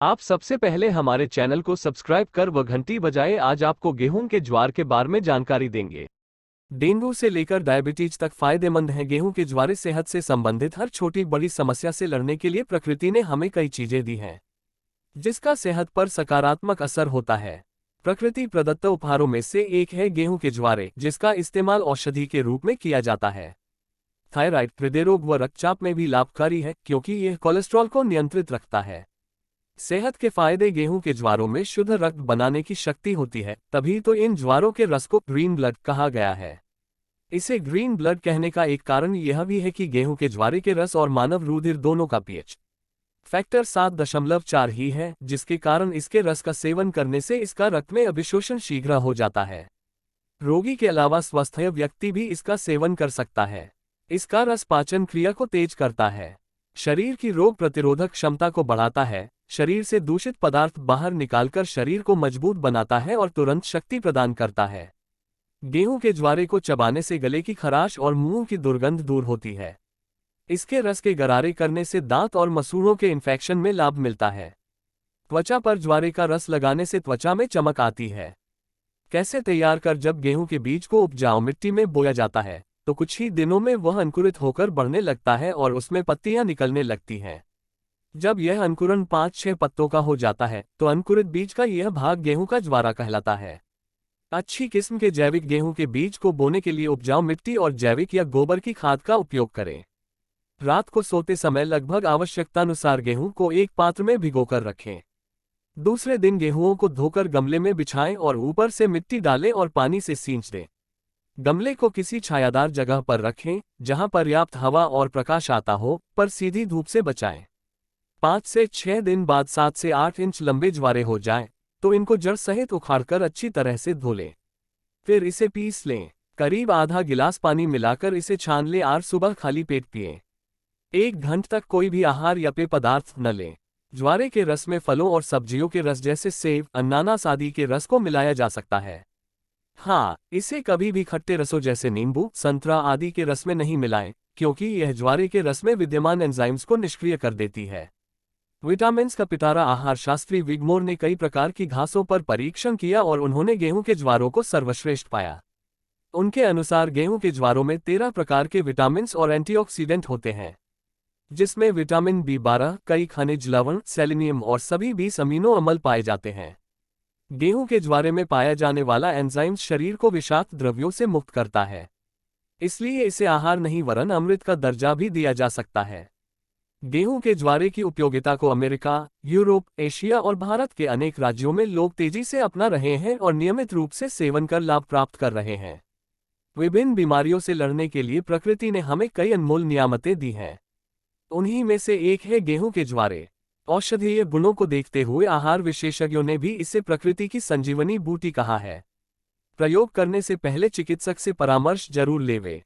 आप सबसे पहले हमारे चैनल को सब्सक्राइब कर व घंटी बजाए। आज आपको गेहूं के ज्वार के बारे में जानकारी देंगे। डेंगू से लेकर डायबिटीज तक फायदेमंद है। गेहूं के ज्वारे सेहत से संबंधित हर छोटी बड़ी समस्या से लड़ने के लिए प्रकृति ने हमें कई चीजें दी हैं, जिसका सेहत पर सकारात्मक असर होता है। प्रकृति प्रदत्त उपहारों में से एक है गेहूं के ज्वारे, जिसका इस्तेमाल औषधि के रूप में किया जाता है। थायराइड, हृदय रोग व रक्तचाप में भी लाभकारी है, क्योंकि यह कोलेस्ट्रॉल को नियंत्रित रखता है। सेहत के फायदे। गेहूं के ज्वारों में शुद्ध रक्त बनाने की शक्ति होती है, तभी तो इन ज्वारों के रस को ग्रीन ब्लड कहा गया है। इसे ग्रीन ब्लड कहने का एक कारण यह भी है कि गेहूं के ज्वारे के रस और मानव रुधिर दोनों का पीएच फैक्टर 7.4 ही है, जिसके कारण इसके रस का सेवन करने से इसका रक्त में अभिशोषण शीघ्र हो जाता है। रोगी के अलावा स्वस्थ व्यक्ति भी इसका सेवन कर सकता है। इसका रस पाचन क्रिया को तेज करता है, शरीर की रोग प्रतिरोधक क्षमता को बढ़ाता है, शरीर से दूषित पदार्थ बाहर निकालकर शरीर को मजबूत बनाता है और तुरंत शक्ति प्रदान करता है। गेहूं के ज्वारे को चबाने से गले की खराश और मुंह की दुर्गंध दूर होती है। इसके रस के गरारे करने से दांत और मसूड़ों के इन्फेक्शन में लाभ मिलता है। त्वचा पर ज्वारे का रस लगाने से त्वचा में चमक आती है। कैसे तैयार कर। जब गेहूं के बीज को उपजाऊ मिट्टी में बोया जाता है तो कुछ ही दिनों में वह अंकुरित होकर बढ़ने लगता है और उसमें पत्तियां निकलने लगती हैं। जब यह अंकुरण 5-6 पत्तों का हो जाता है तो अंकुरित बीज का यह भाग गेहूं का ज्वारा कहलाता है। अच्छी किस्म के जैविक गेहूं के बीज को बोने के लिए उपजाऊ मिट्टी और जैविक या गोबर की खाद का उपयोग करें। रात को सोते समय लगभग आवश्यकतानुसार गेहूं को एक पात्र में भिगोकर रखें। दूसरे दिन गेहूंओं को धोकर गमले में बिछाएं और ऊपर से मिट्टी डालें और पानी से सींच दें। गमले को किसी छायादार जगह पर रखें, जहां पर्याप्त हवा और प्रकाश आता हो, पर सीधी धूप से बचाएं। 5 से 6 दिन बाद 7 से 8 इंच लंबे ज्वारे हो जाएं, तो इनको जड़ सहित उखाड़कर अच्छी तरह से धो लें। फिर इसे पीस लें। करीब आधा गिलास पानी मिलाकर इसे छान लें और सुबह खाली पेट पिएं। 1 घंटे तक कोई भी आहार या पेय पदार्थ न लें। ज्वारे के रस में फलों और सब्जियों के रस जैसे सेब, अनानास आदि के रस को मिलाया जा सकता है। हाँ, इसे कभी भी खट्टे रसों जैसे नींबू, संतरा आदि के रस में नहीं मिलाएं, क्योंकि यह ज्वारे के रस में विद्यमान एंजाइम्स को निष्क्रिय कर देती है। विटामिन्स का पितारा आहार शास्त्री विगमोर ने कई प्रकार की घासों पर परीक्षण किया और उन्होंने गेहूं के ज्वारों को सर्वश्रेष्ठ पाया। उनके अनुसार गेहूं के ज्वारों में 13 प्रकार के विटामिन्स और एंटीऑक्सीडेंट होते हैं, जिसमें विटामिन B12, कई खनिज लवण, सेलेनियम और सभी 20 अमीनो अम्ल पाए जाते हैं। गेहूं के ज्वारे में पाया जाने वाला एंजाइम्स शरीर को विषाक्त द्रव्यों से मुक्त करता है, इसलिए इसे आहार नहीं वरन अमृत का दर्जा भी दिया जा सकता है। गेहूं के ज्वारे की उपयोगिता को अमेरिका, यूरोप, एशिया और भारत के अनेक राज्यों में लोग तेजी से अपना रहे हैं और नियमित रूप से सेवन कर लाभ प्राप्त कर रहे हैं। विभिन्न बीमारियों से लड़ने के लिए प्रकृति ने हमें कई अनमोल नियामतें दी हैं। उन्हीं में से एक है गेहूं के ज्वारे। औषधीय गुणों को देखते हुए आहार विशेषज्ञों ने भी इसे प्रकृति की संजीवनी बूटी कहा है। प्रयोग करने से पहले चिकित्सक से परामर्श जरूर लेवें।